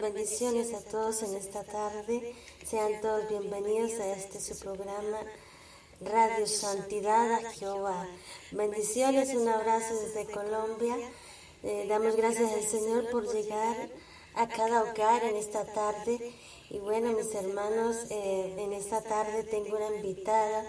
Bendiciones a todos en esta tarde. Sean todos bienvenidos a este su programa Radio Santidad a Jehová. Bendiciones, un abrazo desde Colombia. Damos gracias al Señor por llegar a cada hogar en esta tarde. Y bueno, mis hermanos, en esta tarde tengo una invitada.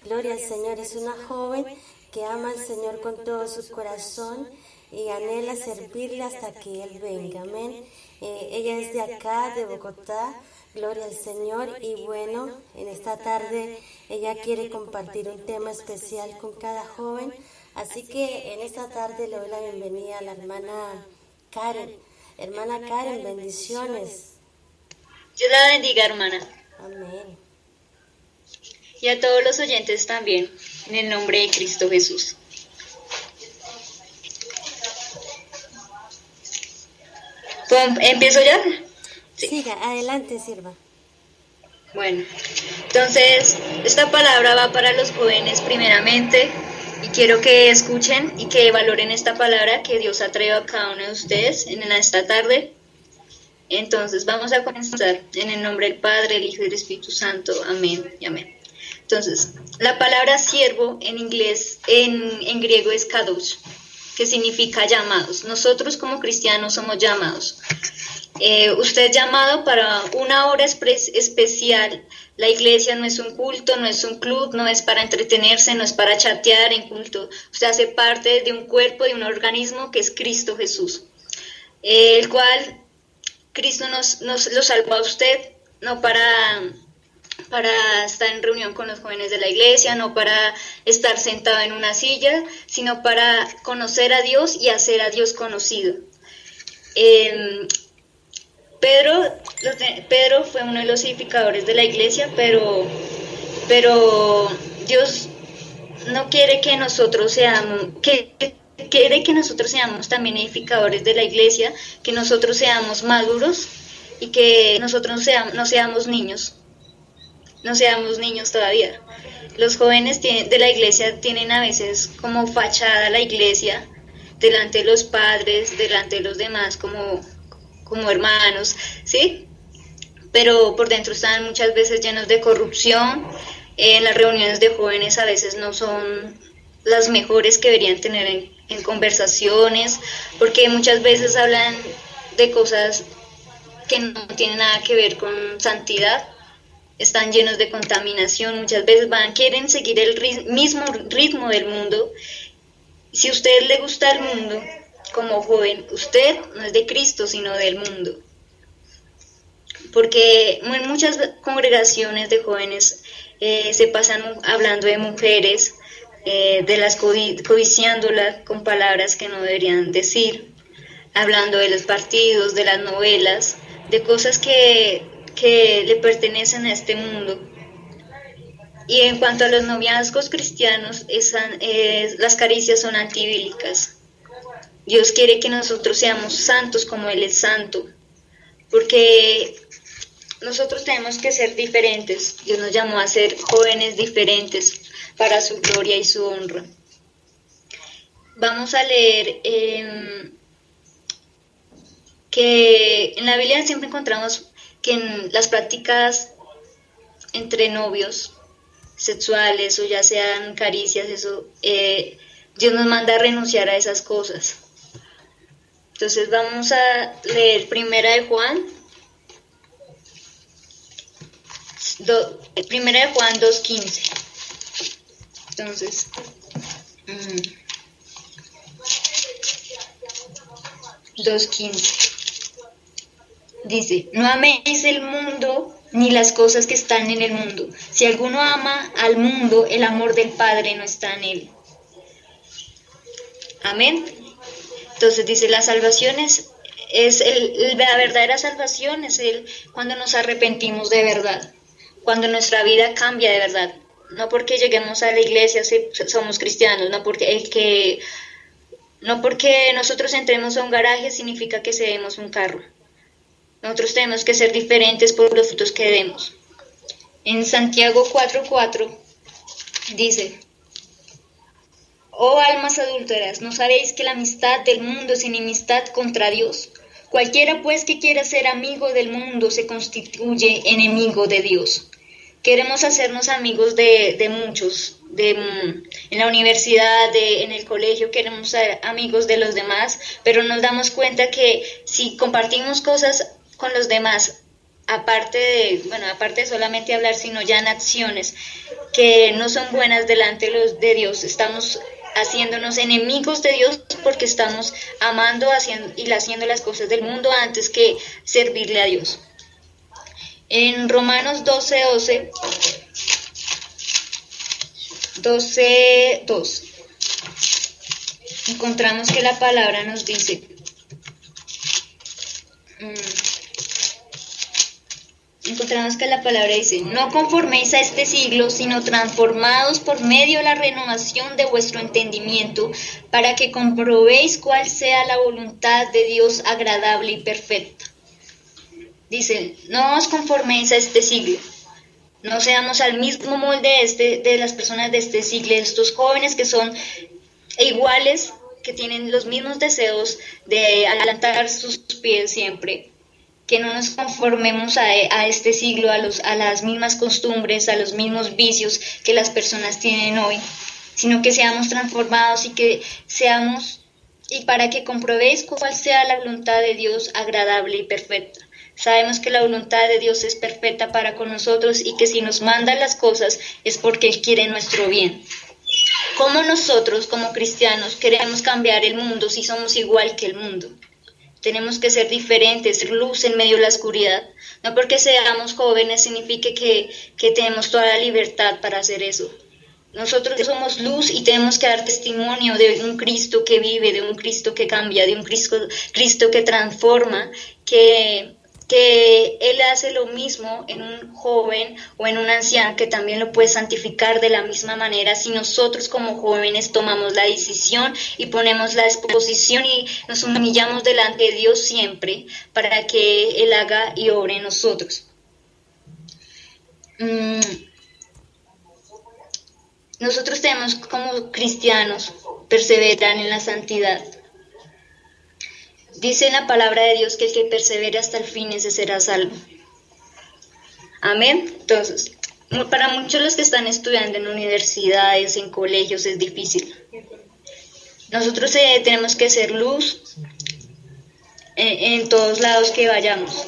Gloria al Señor, es una joven que ama al Señor con todo su corazón y anhela servirle hasta que Él venga. Amén. Ella es de acá, de Bogotá. Gloria al Señor. Y bueno, en esta tarde ella quiere compartir un tema especial con cada joven. Así que en esta tarde le doy la bienvenida a la hermana Karen. Hermana Karen, bendiciones. Dios la bendiga, hermana. Amén. Y a todos los oyentes también, en el nombre de Cristo Jesús. ¿Empiezo ya? Sí. Siga, adelante, sirva. Bueno, entonces esta palabra va para los jóvenes primeramente y quiero que escuchen y que valoren esta palabra que Dios ha traído a cada uno de ustedes en esta tarde. Entonces vamos a comenzar en el nombre del Padre, el Hijo y del Espíritu Santo. Amén y amén. Entonces, la palabra siervo en inglés, en griego es kadosh, que significa llamados. Nosotros como cristianos somos llamados. Usted es llamado para una hora especial. La iglesia no es un culto, no es un club, no es para entretenerse, no es para chatear en culto. Usted hace parte de un cuerpo, de un organismo que es Cristo Jesús, el cual Cristo nos lo salvó a usted, no para estar en reunión con los jóvenes de la iglesia, no para estar sentado en una silla, sino para conocer a Dios y hacer a Dios conocido. Pedro fue uno de los edificadores de la iglesia, pero Dios no quiere que nosotros quiere que nosotros seamos también edificadores de la iglesia, que nosotros seamos maduros y que nosotros no seamos niños todavía. Los jóvenes de la iglesia tienen a veces como fachada la iglesia delante de los padres, delante de los demás como hermanos, ¿sí? Pero por dentro están muchas veces llenos de corrupción. Las reuniones de jóvenes a veces no son las mejores que deberían tener en conversaciones, porque muchas veces hablan de cosas que no tienen nada que ver con santidad. Están llenos de contaminación, muchas veces quieren seguir el mismo ritmo del mundo. Si a usted le gusta el mundo, como joven, usted no es de Cristo, sino del mundo. Porque en muchas congregaciones de jóvenes se pasan hablando de mujeres, de las codiciándolas con palabras que no deberían decir, hablando de los partidos, de las novelas, de cosas que le pertenecen a este mundo. Y en cuanto a los noviazgos cristianos, las caricias son antibíblicas. Dios quiere que nosotros seamos santos como Él es santo, porque nosotros tenemos que ser diferentes. Dios nos llamó a ser jóvenes diferentes para su gloria y su honra. Vamos a leer que en la Biblia siempre encontramos que en las prácticas entre novios sexuales o ya sean caricias, Dios nos manda a renunciar a esas cosas. Entonces vamos a leer Primera de Juan 2:15. Entonces, 2:15. Dice, no améis el mundo ni las cosas que están en el mundo. Si alguno ama al mundo, el amor del Padre no está en él. Amén. Entonces dice, la salvación la verdadera salvación es cuando nos arrepentimos de verdad, cuando nuestra vida cambia de verdad. No porque lleguemos a la iglesia somos cristianos, no porque nosotros entremos a un garaje significa que cedemos un carro. Nosotros tenemos que ser diferentes por los frutos que demos. En Santiago 4:4 dice, oh almas adúlteras, ¿no sabéis que la amistad del mundo es enemistad contra Dios? Cualquiera pues que quiera ser amigo del mundo se constituye enemigo de Dios. Queremos hacernos amigos de muchos, en la universidad, en el colegio, queremos ser amigos de los demás, pero nos damos cuenta que si compartimos cosas con los demás, aparte de solamente hablar, sino ya en acciones que no son buenas delante de Dios, estamos haciéndonos enemigos de Dios porque estamos amando y haciendo las cosas del mundo antes que servirle a Dios. En Romanos 12:2 encontramos que la palabra nos dice, no conforméis a este siglo, sino transformados por medio de la renovación de vuestro entendimiento, para que comprobéis cuál sea la voluntad de Dios agradable y perfecta. Dice, no os conforméis a este siglo, no seamos al mismo molde de las personas de este siglo, estos jóvenes que son iguales, que tienen los mismos deseos de adelantar sus pies siempre. Que no nos conformemos a este siglo, a las mismas costumbres, a los mismos vicios que las personas tienen hoy, sino que seamos transformados y que seamos y para que comprobéis cuál sea la voluntad de Dios agradable y perfecta. Sabemos que la voluntad de Dios es perfecta para con nosotros y que si nos manda las cosas es porque Él quiere nuestro bien. ¿Cómo nosotros, como cristianos, queremos cambiar el mundo si somos igual que el mundo? Tenemos que ser diferentes, ser luz en medio de la oscuridad. No porque seamos jóvenes signifique que tenemos toda la libertad para hacer eso. Nosotros somos luz y tenemos que dar testimonio de un Cristo que vive, de un Cristo que cambia, de un Cristo que transforma, que Él hace lo mismo en un joven o en un anciano, que también lo puede santificar de la misma manera si nosotros como jóvenes tomamos la decisión y ponemos la exposición y nos humillamos delante de Dios siempre para que Él haga y obre en nosotros. Nosotros tenemos como cristianos perseverar en la santidad. Dice en la palabra de Dios que el que persevere hasta el fin ese será salvo. Amén. Entonces, para muchos de los que están estudiando en universidades, en colegios, es difícil. Nosotros tenemos que ser luz en todos lados que vayamos.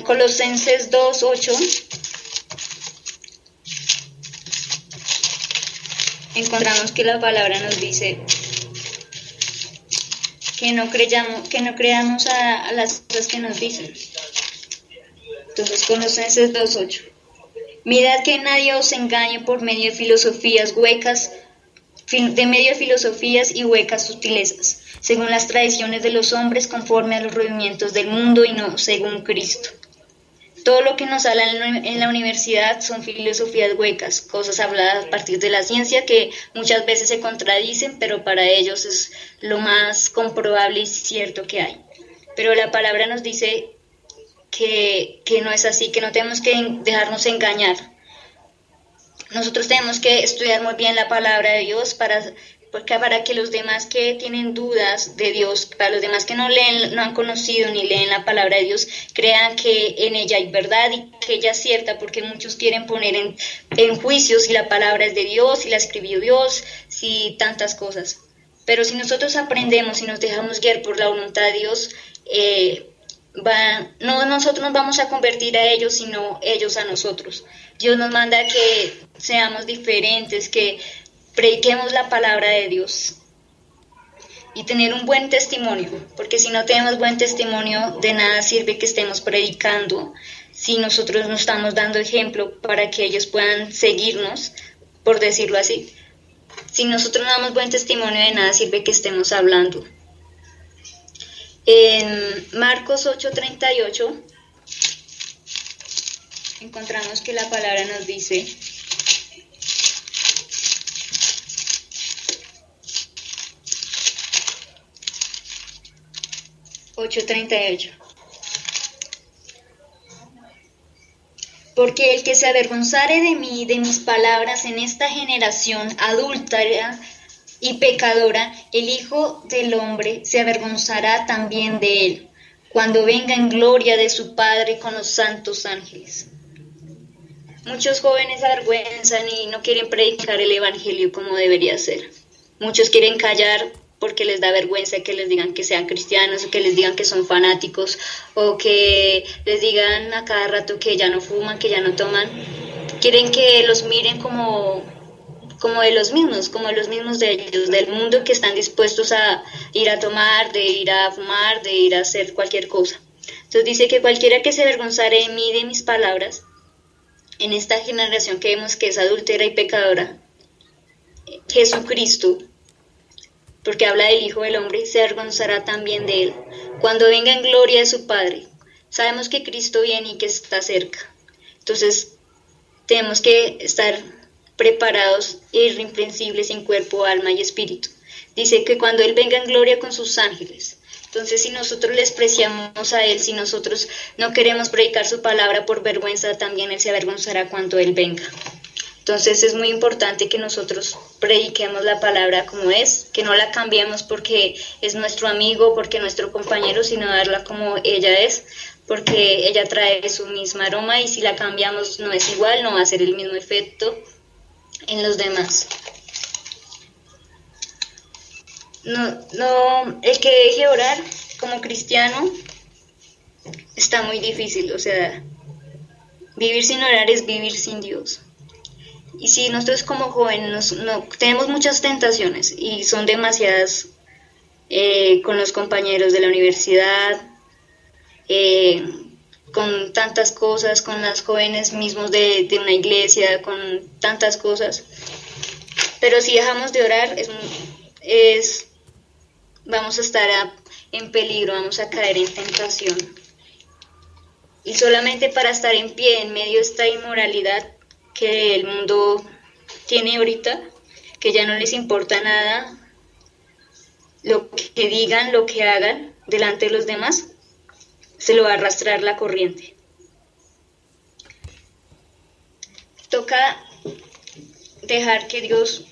Colosenses 2:8 encontramos que la palabra nos dice que no creamos a las cosas que nos dicen. Entonces, Colosenses 2:8. Mirad que nadie os engañe por medio de filosofías y huecas sutilezas, según las tradiciones de los hombres, conforme a los rudimientos del mundo y no según Cristo. Todo lo que nos habla en la universidad son filosofías huecas, cosas habladas a partir de la ciencia que muchas veces se contradicen, pero para ellos es lo más comprobable y cierto que hay. Pero la palabra nos dice que no es así, que no tenemos que dejarnos engañar. Nosotros tenemos que estudiar muy bien la palabra de Dios para que los demás que tienen dudas de Dios, para los demás que no han conocido ni leen la palabra de Dios, crean que en ella hay verdad y que ella es cierta, porque muchos quieren poner en juicio si la palabra es de Dios, si la escribió Dios, si tantas cosas. Pero si nosotros aprendemos y nos dejamos guiar por la voluntad de Dios, no nosotros nos vamos a convertir a ellos, sino ellos a nosotros. Dios nos manda que seamos diferentes, que prediquemos la palabra de Dios y tener un buen testimonio, porque si no tenemos buen testimonio, de nada sirve que estemos predicando si nosotros no estamos dando ejemplo para que ellos puedan seguirnos, por decirlo así. Si nosotros no damos buen testimonio, de nada sirve que estemos hablando. En Marcos 8:38 encontramos que la palabra nos dice: porque el que se avergonzare de mí y de mis palabras en esta generación adúltera y pecadora, el Hijo del Hombre se avergonzará también de él, cuando venga en gloria de su Padre con los santos ángeles. Muchos jóvenes se avergüenzan y no quieren predicar el Evangelio como debería ser. Muchos quieren callar porque les da vergüenza que les digan que sean cristianos, o que les digan que son fanáticos, o que les digan a cada rato que ya no fuman, que ya no toman. Quieren que los miren como de los mismos de ellos, del mundo, que están dispuestos a ir a tomar, de ir a fumar, de ir a hacer cualquier cosa. Entonces dice que cualquiera que se avergonzare de mí y de mis palabras, en esta generación que vemos que es adúltera y pecadora, Jesucristo, porque habla del Hijo del Hombre, se avergonzará también de él, cuando venga en gloria de su Padre. Sabemos que Cristo viene y que está cerca. Entonces, tenemos que estar preparados e irreprensibles en cuerpo, alma y espíritu. Dice que cuando Él venga en gloria con sus ángeles. Entonces, si nosotros le despreciamos a Él, si nosotros no queremos predicar su palabra por vergüenza, también Él se avergonzará cuando Él venga. Entonces es muy importante que nosotros prediquemos la palabra como es, que no la cambiemos porque es nuestro amigo, porque es nuestro compañero, sino darla como ella es, porque ella trae su misma aroma y si la cambiamos no es igual, no va a ser el mismo efecto en los demás. el que deje orar como cristiano está muy difícil, o sea, vivir sin orar es vivir sin Dios. Y si nosotros como jóvenes tenemos muchas tentaciones y son demasiadas con los compañeros de la universidad, con tantas cosas, con las jóvenes mismos de una iglesia, con tantas cosas. Pero si dejamos de orar, vamos a estar en peligro, vamos a caer en tentación. Y solamente para estar en pie en medio de esta inmoralidad que el mundo tiene ahorita, que ya no les importa nada lo que digan, lo que hagan delante de los demás, se lo va a arrastrar la corriente. Toca dejar que Dios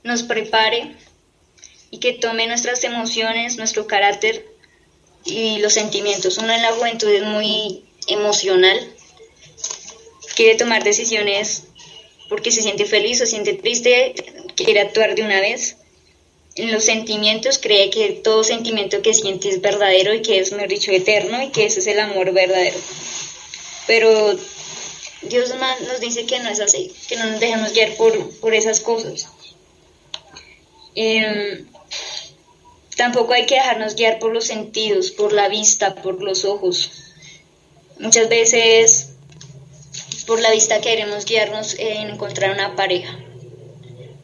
nos prepare y que tome nuestras emociones, nuestro carácter y los sentimientos. Uno en la juventud es muy emocional, quiere tomar decisiones porque se siente feliz o se siente triste, quiere actuar de una vez. En los sentimientos cree que todo sentimiento que siente es verdadero y que es, mejor dicho, eterno, y que ese es el amor verdadero. Pero Dios nos dice que no es así, que no nos dejemos guiar por esas cosas. Tampoco hay que dejarnos guiar por los sentidos, por la vista, por los ojos. Muchas veces por la vista queremos guiarnos en encontrar una pareja.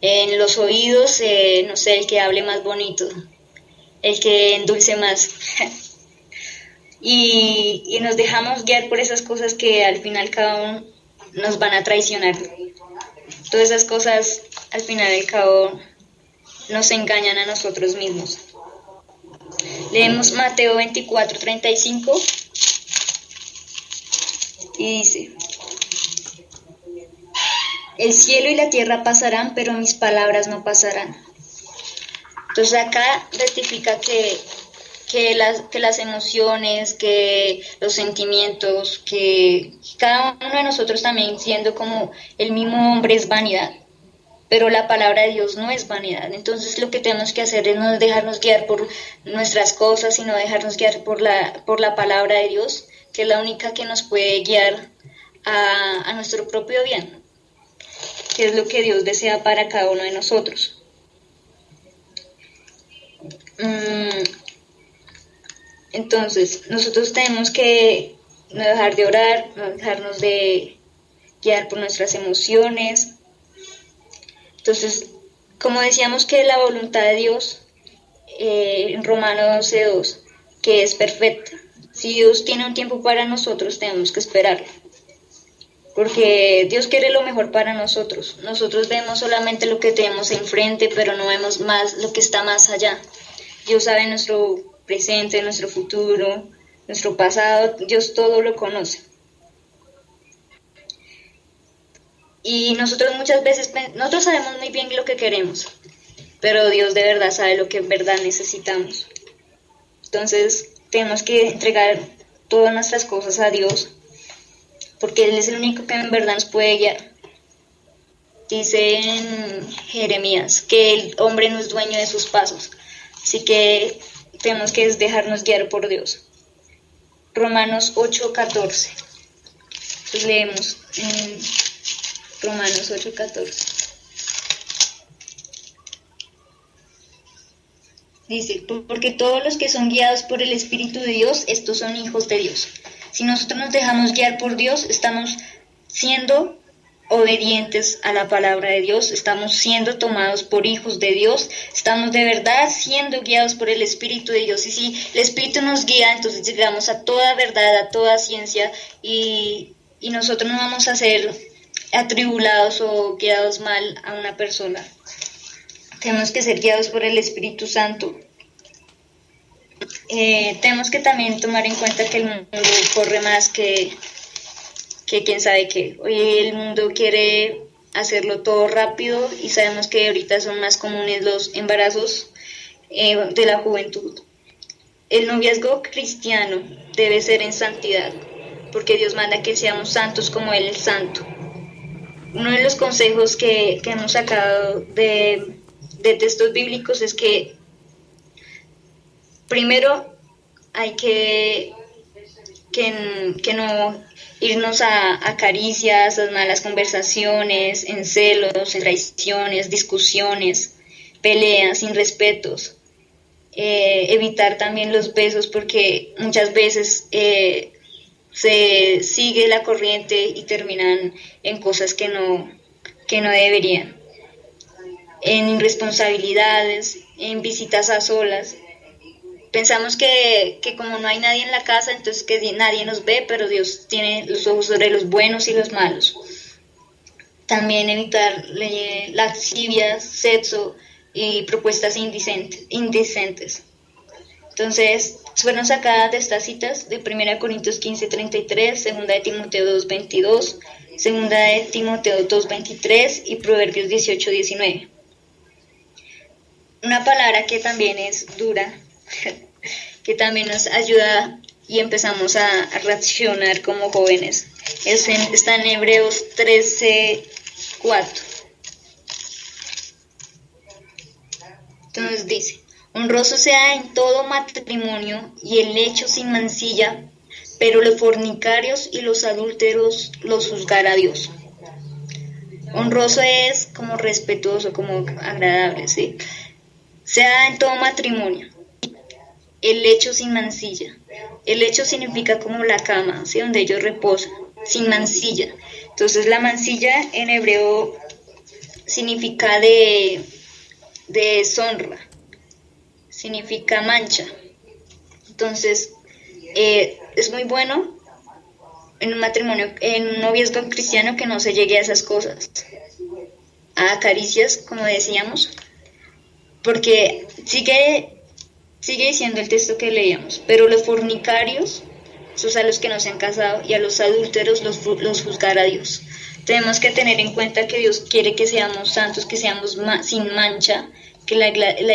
En los oídos, no sé, el que hable más bonito, el que endulce más. y nos dejamos guiar por esas cosas que al final cada uno nos van a traicionar. Todas esas cosas al final del cabo nos engañan a nosotros mismos. Leemos Mateo 24:35 y dice: el cielo y la tierra pasarán, pero mis palabras no pasarán. Entonces acá rectifica que las emociones, que los sentimientos, que cada uno de nosotros también, siendo como el mismo hombre, es vanidad. Pero la palabra de Dios no es vanidad. Entonces lo que tenemos que hacer es no dejarnos guiar por nuestras cosas, sino dejarnos guiar por la palabra de Dios, que es la única que nos puede guiar a nuestro propio bien, que es lo que Dios desea para cada uno de nosotros. Entonces, nosotros tenemos que no dejar de orar, no dejarnos de guiar por nuestras emociones. Entonces, como decíamos que la voluntad de Dios, en Romanos 12:2, que es perfecta. Si Dios tiene un tiempo para nosotros, tenemos que esperarlo. Porque Dios quiere lo mejor para nosotros. Nosotros vemos solamente lo que tenemos enfrente, pero no vemos más lo que está más allá. Dios sabe nuestro presente, nuestro futuro, nuestro pasado. Dios todo lo conoce. Y nosotros muchas veces, nosotros sabemos muy bien lo que queremos, pero Dios de verdad sabe lo que en verdad necesitamos. Entonces tenemos que entregar todas nuestras cosas a Dios, porque Él es el único que en verdad nos puede guiar. Dice en Jeremías que el hombre no es dueño de sus pasos, así que tenemos que dejarnos guiar por Dios. Romanos 8:14. Pues leemos en Romanos 8:14. Dice: porque todos los que son guiados por el Espíritu de Dios, estos son hijos de Dios. Si nosotros nos dejamos guiar por Dios, estamos siendo obedientes a la palabra de Dios, estamos siendo tomados por hijos de Dios, estamos de verdad siendo guiados por el Espíritu de Dios. Y si el Espíritu nos guía, entonces llegamos a toda verdad, a toda ciencia, y nosotros no vamos a ser atribulados o guiados mal a una persona. Tenemos que ser guiados por el Espíritu Santo. Tenemos que también tomar en cuenta que el mundo corre más que quién sabe qué. Hoy el mundo quiere hacerlo todo rápido y sabemos que ahorita son más comunes los embarazos de la juventud. El noviazgo cristiano debe ser en santidad, porque Dios manda que seamos santos como Él es santo. Uno de los consejos que hemos sacado de de textos bíblicos es que primero hay que no irnos a caricias, a malas conversaciones, en celos, en traiciones, discusiones, peleas, sin respetos. Evitar también los besos porque muchas veces se sigue la corriente y terminan en cosas que no deberían. En irresponsabilidades, en visitas a solas. Pensamos que como no hay nadie en la casa, entonces que nadie nos ve, pero Dios tiene los ojos sobre los buenos y los malos. También evitar lascivias, sexo y propuestas indecentes. Entonces, fueron sacadas de estas citas de 1 Corintios 15:33, 2 de Timoteo 2:22, 2 de Timoteo 2:23 y Proverbios 18:19. Una palabra que también es dura, que también nos ayuda y empezamos a reaccionar como jóvenes. Está en Hebreos 13:4. Entonces dice: honroso sea en todo matrimonio y el lecho sin mancilla, pero los fornicarios y los adúlteros los juzgará Dios. Honroso es como respetuoso, como agradable, ¿sí? Sea en todo matrimonio. El lecho sin mancilla. El lecho significa como la cama, ¿sí? Donde ellos reposan, sin mancilla. Entonces la mancilla en hebreo significa de deshonra, significa mancha. Entonces es muy bueno en un matrimonio, en un noviazgo cristiano, que no se llegue a esas cosas, a caricias, como decíamos, porque sigue diciendo el texto que leíamos: pero los fornicarios, esos a los que no se han casado, y a los adúlteros los juzgará Dios. Tenemos que tener en cuenta que Dios quiere que seamos santos, que seamos sin mancha, que la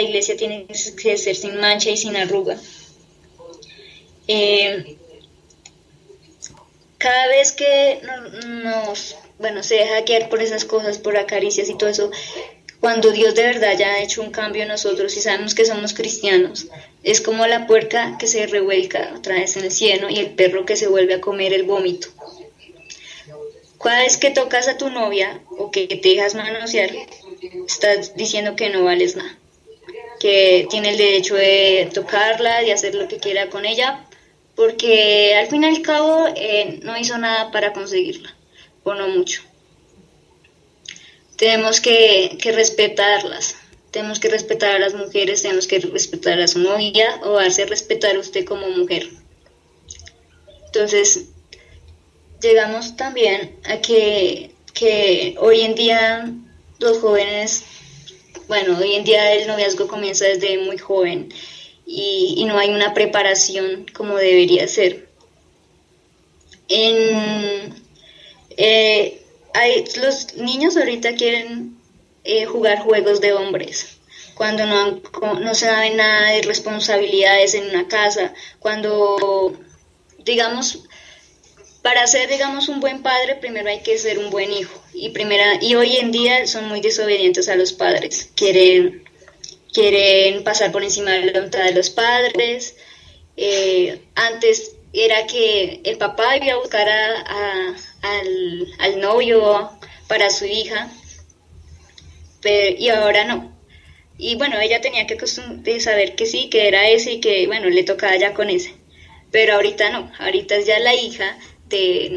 iglesia tiene que ser sin mancha y sin arruga. Cada vez que se deja guiar por esas cosas, por acaricias y todo eso, cuando Dios de verdad ya ha hecho un cambio en nosotros y sabemos que somos cristianos, es como la puerca que se revuelca otra vez en el cieno y el perro que se vuelve a comer el vómito. Cada vez que tocas a tu novia o que te dejas manosear, estás diciendo que no vales nada, que tiene el derecho de tocarla, de hacer lo que quiera con ella, porque al fin y al cabo no hizo nada para conseguirla, o no mucho. Tenemos que respetarlas, tenemos que respetar a las mujeres, tenemos que respetar a su novia o darse a respetar a usted como mujer. Entonces, llegamos también a que hoy en día los jóvenes, hoy en día el noviazgo comienza desde muy joven y no hay una preparación como debería ser. Los niños ahorita quieren jugar juegos de hombres, cuando no saben nada de responsabilidades en una casa, cuando, para ser, un buen padre, primero hay que ser un buen hijo, y hoy en día son muy desobedientes a los padres, quieren pasar por encima de la voluntad de los padres. Antes era que el papá iba a buscar al novio para su hija, y ahora no. Y ella tenía que saber que sí, que era ese y que le tocaba ya con ese. Pero ahorita no, ahorita es ya la hija de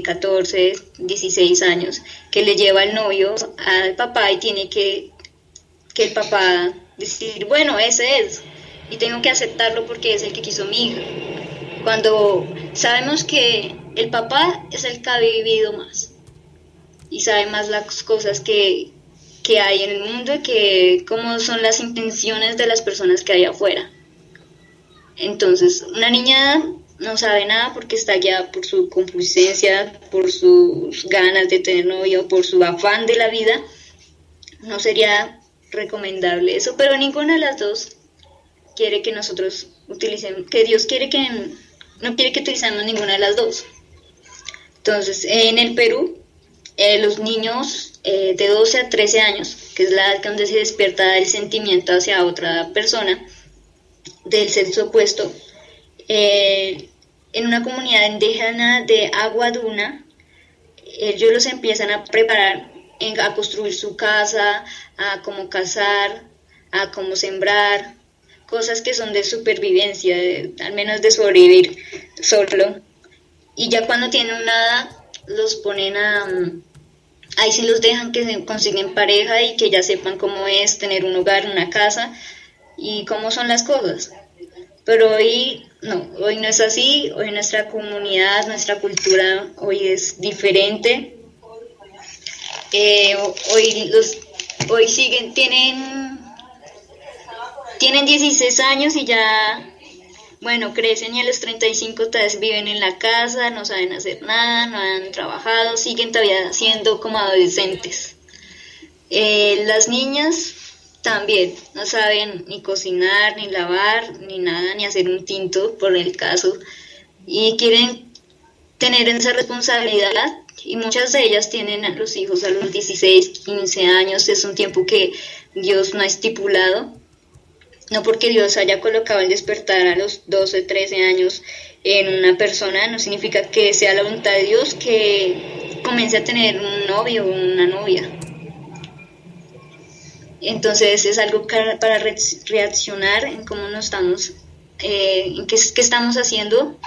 14, 16 años, que le lleva el novio al papá y tiene que el papá decir, ese es, y tengo que aceptarlo porque es el que quiso mi hija. Cuando sabemos que el papá es el que ha vivido más y sabe más las cosas que hay en el mundo, que cómo son las intenciones de las personas que hay afuera. Entonces, una niña no sabe nada porque está guiada por su concupiscencia, por sus ganas de tener novio, por su afán de la vida. No sería recomendable eso, pero ninguna de las dos quiere que nosotros utilicemos, que Dios no quiere que utilicemos ninguna de las dos. Entonces, en el Perú los niños de 12 a 13 años, que es la edad donde se despierta el sentimiento hacia otra persona del sexo opuesto, en una comunidad indígena de Agua Duna, ellos los empiezan a preparar a construir su casa, a cómo cazar, a cómo sembrar, cosas que son de supervivencia, al menos de sobrevivir solo. Y ya cuando tienen una edad, los ponen ahí sí los dejan que consiguen pareja y que ya sepan cómo es tener un hogar, una casa y cómo son las cosas. Pero hoy no es así. Hoy nuestra comunidad, nuestra cultura hoy es diferente. Hoy tienen 16 años y ya, bueno, crecen y a los 35 todavía viven en la casa, no saben hacer nada, no han trabajado, siguen todavía siendo como adolescentes. Las niñas también no saben ni cocinar, ni lavar, ni nada, ni hacer un tinto por el caso, y quieren tener esa responsabilidad, y muchas de ellas tienen a los hijos a los 16, 15 años, es un tiempo que Dios no ha estipulado, no porque Dios haya colocado el despertar a los 12, 13 años en una persona, no significa que sea la voluntad de Dios que comience a tener un novio o una novia. Entonces es algo para reaccionar en cómo nos estamos, en qué estamos haciendo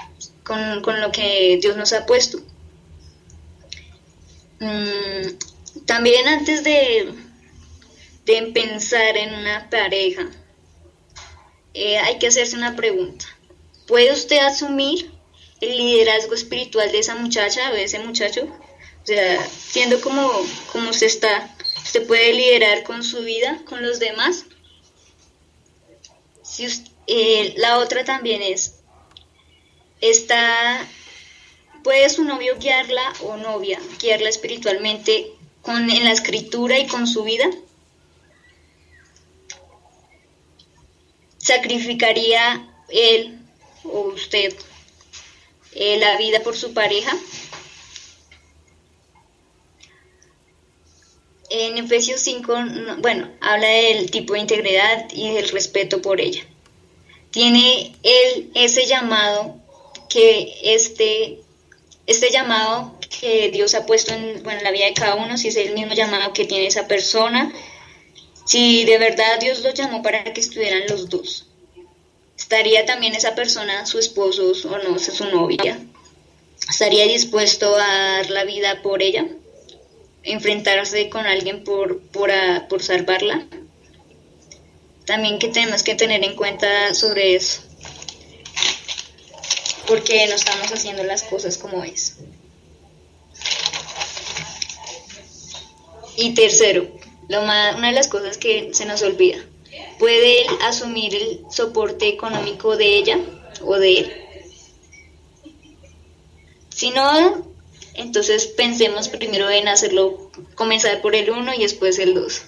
con lo que Dios nos ha puesto. También antes de pensar en una pareja, hay que hacerse una pregunta. ¿Puede usted asumir el liderazgo espiritual de esa muchacha o de ese muchacho? O sea, siendo como usted está, ¿usted puede liderar con su vida, con los demás? Si la otra también ¿puede su novio guiarla o novia, guiarla espiritualmente en la escritura y con su vida? ¿Sacrificaría él o usted la vida por su pareja? En Efesios 5, habla del tipo de integridad y del respeto por ella. Tiene él ese llamado este llamado que Dios ha puesto en la vida de cada uno, si es el mismo llamado que tiene esa persona, si de verdad Dios los llamó para que estuvieran los dos. ¿Estaría también esa persona, su esposo o no, su novia? ¿Estaría dispuesto a dar la vida por ella? ¿Enfrentarse con alguien por salvarla? También que tenemos que tener en cuenta sobre eso, porque no estamos haciendo las cosas como es. Y tercero, una de las cosas que se nos olvida, ¿puede él asumir el soporte económico de ella o de él? Si no, entonces pensemos primero en comenzar por el 1 y después el 2,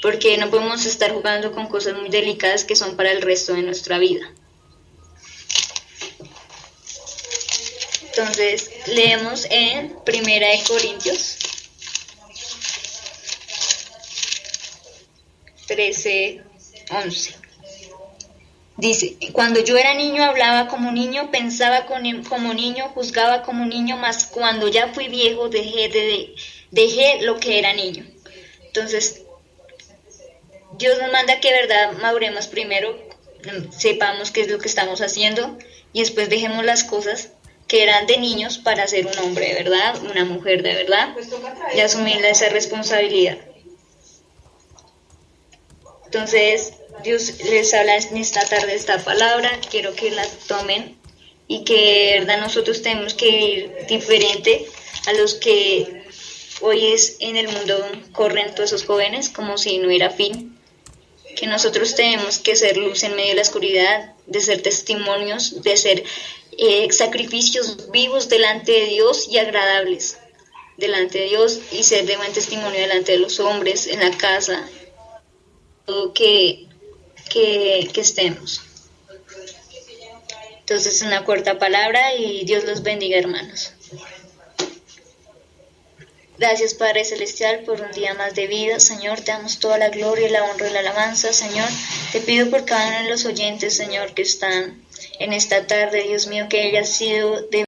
porque no podemos estar jugando con cosas muy delicadas que son para el resto de nuestra vida. Entonces, leemos en 1 Corintios 13:11. Dice: cuando yo era niño hablaba como niño, pensaba como niño, juzgaba como niño, mas cuando ya fui viejo dejé lo que era niño. Entonces, Dios nos manda que de verdad maduremos primero, sepamos qué es lo que estamos haciendo y después dejemos las cosas que eran de niños para ser un hombre de verdad, una mujer de verdad, y asumir esa responsabilidad. Entonces, Dios les habla en esta tarde esta palabra, quiero que la tomen y que de verdad nosotros tenemos que vivir diferente a los que hoy en el mundo corren todos esos jóvenes como si no hubiera fin, que nosotros tenemos que ser luz en medio de la oscuridad, de ser testimonios, de ser sacrificios vivos delante de Dios y agradables delante de Dios y ser de buen testimonio delante de los hombres, en la casa, todo que estemos. Entonces, una corta palabra y Dios los bendiga, hermanos. Gracias, Padre Celestial, por un día más de vida. Señor, te damos toda la gloria, la honra y la alabanza. Señor, te pido por cada uno de los oyentes, Señor, que están en esta tarde, Dios mío, que haya sido de